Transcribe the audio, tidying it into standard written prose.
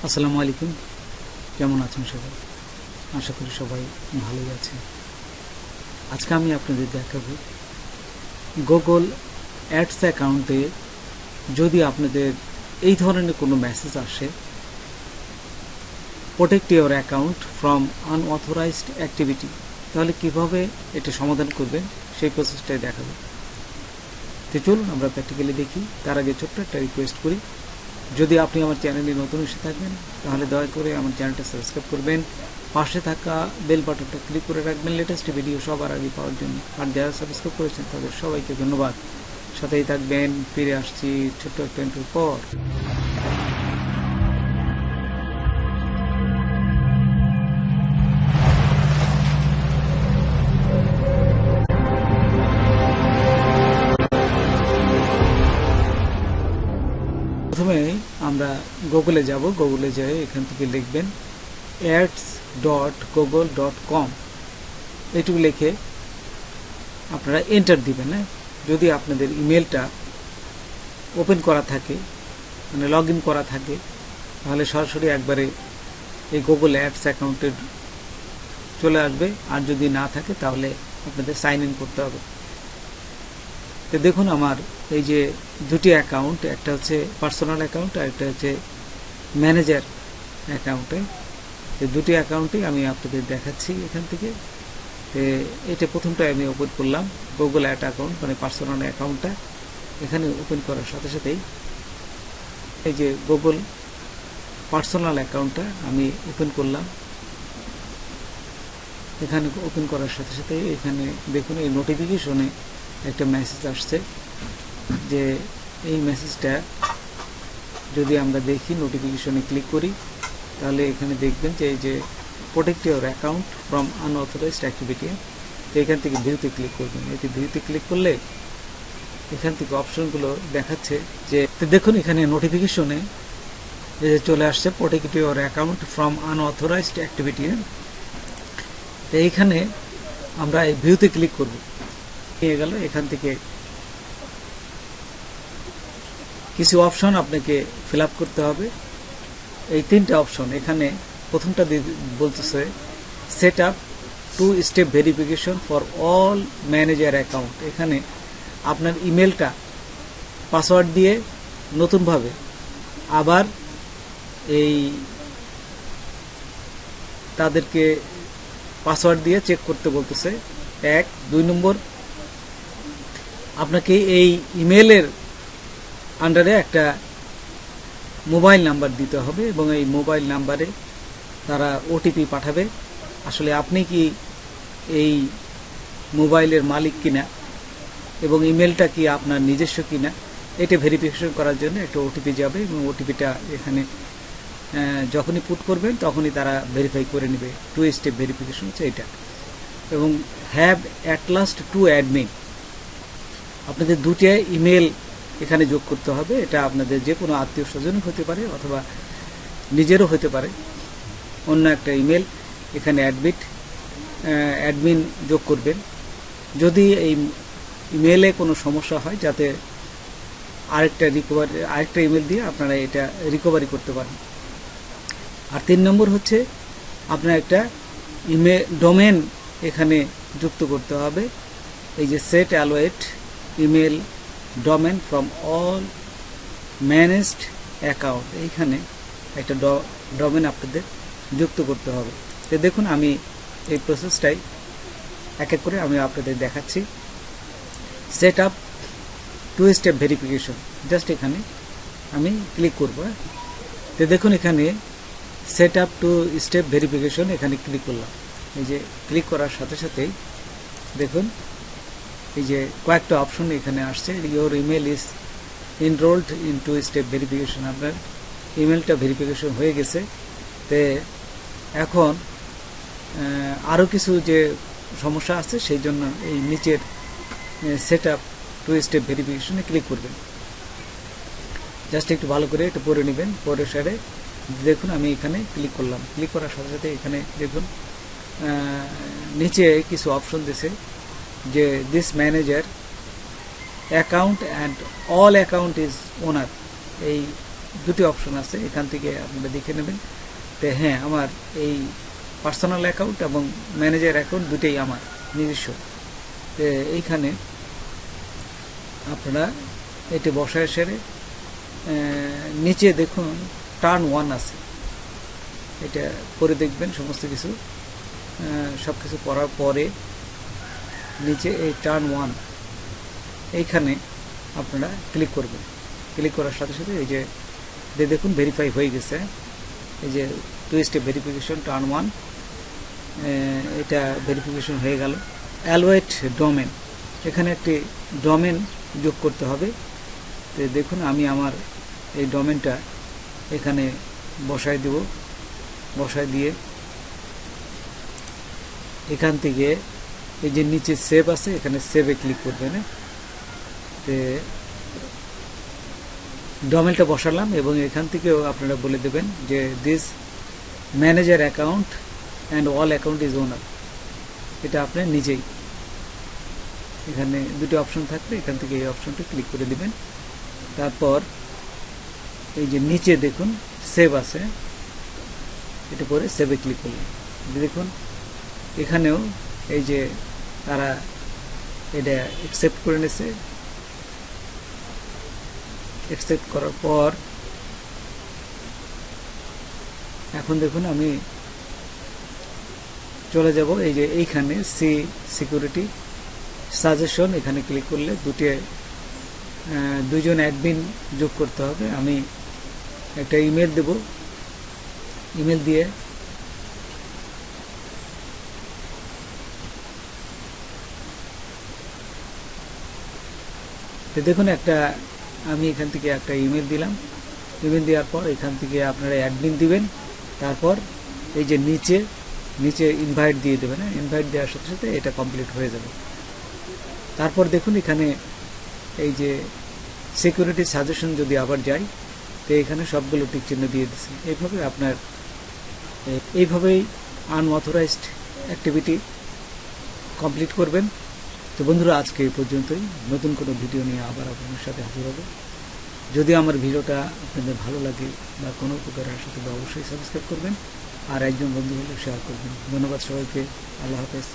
আসসালামু আলাইকুম, কেমন আছেন সবাই? আশা করি সবাই ভালোই আছেন। আজকে আমি আপনাদের দেখাবো গুগল অ্যাডস অ্যাকাউন্টে যদি আপনাদের এই ধরনের কোনো মেসেজ আসে, protect your account from unauthorised activity, তাহলে কিভাবে এটা সমাধান করবেন সেই প্রসেসটাই দেখাবো। তো চলুন আমরা প্র্যাকটিক্যালি দেখি। তার আগে ছোট্ট একটা রিকোয়েস্ট করি, যদি আপনি আমার চ্যানেলে নতুন এসে থাকবেন তাহলে দয়া করে আমার চ্যানেলটা সাবস্ক্রাইব করবেন, পাশে থাকা বেল বাটনটা ক্লিক করে রাখবেন লেটেস্ট ভিডিও সবার আগে পাওয়ার জন্য। আর যারা সাবস্ক্রাইব করেছেন তাদের সবাইকে ধন্যবাদ। সাথেই থাকবেন, ফিরে আসছি ছোট্ট একটা ইন্ট্রোর পর। প্রথমে আমরা গুগলে যাব। গুগলে যেয়ে এখান থেকে লিখবেন ads.google.com, এইটুকু লিখে আপনারা এন্টার দিবেন। যদি আপনাদের ইমেলটা ওপেন করা থাকে, মানে লগ ইন করা থাকে, তাহলে সরাসরি একবারে এই গুগল অ্যাডস অ্যাকাউন্টে চলে আসবে। আর যদি না থাকে তাহলে আপনাদের সাইন ইন করতে হবে। তো দেখুন আমার এই যে দুটি অ্যাকাউন্ট, একটা হচ্ছে পার্সোনাল অ্যাকাউন্ট আর একটা হচ্ছে ম্যানেজার অ্যাকাউন্টে। এই দুটি অ্যাকাউন্টই আমি আপনাদের দেখাচ্ছি এখান থেকে। তো এটা প্রথমটাই আমি ওপেন করলাম, গুগল অ্যাড অ্যাকাউন্ট মানে পার্সোনাল অ্যাকাউন্টটা। এখানে ওপেন করার সাথে সাথেই এই যে গুগল পার্সোনাল অ্যাকাউন্টটা আমি ওপেন করলাম। এখানে ওপেন করার সাথে সাথে এখানে দেখুন এই নোটিফিকেশনে একটা মেসেজ আসছে, যে এই মেসেজটা যদি আমরা দেখি, নোটিফিকেশনে ক্লিক করি, তাহলে এখানে দেখবেন যে এই যে protect your account from unauthorised activity. তো এখান থেকে ভিউতে ক্লিক করবেন। এতে ভিউতে ক্লিক করলে এখান থেকে অপশনগুলো দেখাচ্ছে যে দেখুন এখানে নোটিফিকেশনে চলে আসছে protect your account from unauthorised activity. তো এইখানে আমরা এই ভিউতে ক্লিক করব। নিয়ে গেল, এখান থেকে কিছু অপশন আপনাকে ফিল আপ করতে হবে। এই তিনটা অপশন, এখানে প্রথমটা বলতেছে set up 2 step verification for all manager account. এখানে আপনার ইমেলটা পাসওয়ার্ড দিয়ে নতুনভাবে আবার এই তাদেরকে পাসওয়ার্ড দিয়ে চেক করতে বলতেছে। 1 2 নম্বর, আপনাকে এই ইমেলের আন্ডারে একটা মোবাইল নাম্বার দিতে হবে এবং এই মোবাইল নাম্বারে তারা ওটিপি পাঠাবে। আসলে আপনি কি এই মোবাইলের মালিক কিনা এবং ইমেলটা কি আপনার নিজস্ব কিনা, এটা ভেরিফিকেশন করার জন্য একটা ওটিপি যাবে এবং ওটিপিটা এখানে যখনই পুট করবেন তখনই তারা ভেরিফাই করে নেবে। 2 স্টেপ ভেরিফিকেশন হচ্ছে এটা। এবং হ্যাভ অ্যাট লাস্ট 2 অ্যাডমিন, আপনাদের দুটো ইমেল এখানে যোগ করতে হবে। এটা আপনাদের যে কোনো আত্মীয় স্বজন হতে পারে অথবা নিজেরও হতে পারে। অন্য একটা ইমেল এখানে অ্যাডমিন যোগ করবেন। যদি এই ইমেলে কোনো সমস্যা হয়, যাতে আরেকটা ইমেল দিয়ে আপনারা এটা রিকভারি করতে পারেন। আর 3 নম্বর হচ্ছে আপনার একটা ডোমেন এখানে যুক্ত করতে হবে। এই যে set allowed email domain from all managed account, এইখানে একটা ডোমেন আপনাদের যুক্ত করতে হবে। তো দেখুন আমি এই প্রসেসটাই এক এক করে আমি আপনাদের দেখাচ্ছি। Set up 2 step verification, just এখানে আমি ক্লিক করব। তো দেখুন এখানে সেট আপ 2 স্টেপ ভেরিফিকেশন, এখানে ক্লিক করলাম। এই যে ক্লিক করার সাথে সাথেই দেখুন এই যে কয়েকটা অপশন এখানে আসছে। Your email is enrolled in 2 step verification, আপনার ইমেলটা ভেরিফিকেশন হয়ে গেছে। তো এখন আরও কিছু যে সমস্যা আছে সেই জন্য এই নিচের সেট আপ 2 স্টেপ ভেরিফিকেশনে ক্লিক করবেন। জাস্ট একটু ভালো করে এটা পড়ে নেবেন। পরে সারে দেখুন আমি এখানে ক্লিক করলাম। ক্লিক করার সাথে সাথে এখানে দেখুন নিচে কিছু অপশন দিছে যে this manager account and all account is owner. এই দুটি অপশন আছে, এখান থেকে আপনারা দেখে নেবেন। তো হ্যাঁ, আমার এই পার্সোনাল অ্যাকাউন্ট এবং ম্যানেজার অ্যাকাউন্ট দুটোই আমার নিজস্ব। তো এইখানে আপনারা এটি বসায় সেরে নিচে দেখুন টার্ন 1 আছে, এটা করে দেখবেন। সমস্ত কিছু সব কিছু করার পরে নিচে এই টার্ন 1 এইখানে আপনারা ক্লিক করবেন। ক্লিক করার সাথে সাথে এই যে দেখুন ভেরিফাই হয়ে গেছে। এই যে 2 স্টেপ ভেরিফিকেশন টার্ন 1, এটা ভেরিফিকেশন হয়ে গেল। অ্যালোয়েট ডোমেন, এখানে একটি ডোমেন যোগ করতে হবে। তো দেখুন আমি আমার এই ডোমেনটা এখানে বসায় দেব। বসায় দিয়ে এখান থেকে এই যে নিচে সেভ আছে, এখানে সেভে ক্লিক করবেন। তো ডোমেনটা বসালাম এবং এখান থেকেও আপনারা বলে দেবেন যে this manager account and all account is owner, এটা আপনি নিজেই, এখানে দুটি অপশন থাকবে, এখান থেকে এই অপশনটা ক্লিক করে দিবেন। তারপর এই যে নিচে দেখুন সেভ আছে, এটা পরে সেভে ক্লিক করলেন। দেখুন এখানেও এই যে তারা এটা অ্যাকসেপ্ট করে নিয়েছে। অ্যাকসেপ্ট করার পর এখন দেখুন আমি চলে যাব এই যে এইখানে সি সিকিউরিটি সাজেশন, এখানে ক্লিক করলে দুজন অ্যাডমিন যোগ করতে হবে। আমি একটা ইমেল দেব, ইমেল দিয়ে দেখুন আমি এখান থেকে একটা ইমেল দিলাম। ইমেল দেওয়ার পর এখান থেকে আপনারা অ্যাডমিন দিবেন। তারপর এই যে নিচে ইনভাইট দিয়ে দেবেন। ইনভাইট দেওয়ার সাথে সাথে এটা কমপ্লিট হয়ে যাবে। তারপর দেখুন এখানে এই যে সিকিউরিটি সাজেশন যদি আবার যাই, তো এখানে সবগুলো টিক চিহ্ন দিয়ে দিচ্ছে। এইভাবেই আনঅথরাইজড অ্যাক্টিভিটি কমপ্লিট করবেন। তো বন্ধুরা, আজকে এই পর্যন্তই। নতুন কোনো ভিডিও নিয়ে আবার আপনার সাথে হাজির হব। যদি আমার ভিডিওটা আপনাদের ভালো লাগে বা কোনো উপকার আসে তবে অবশ্যই সাবস্ক্রাইব করবেন, আর একজন বন্ধু হলে শেয়ার করবেন। ধন্যবাদ সবাইকে। আল্লাহ হাফেজ।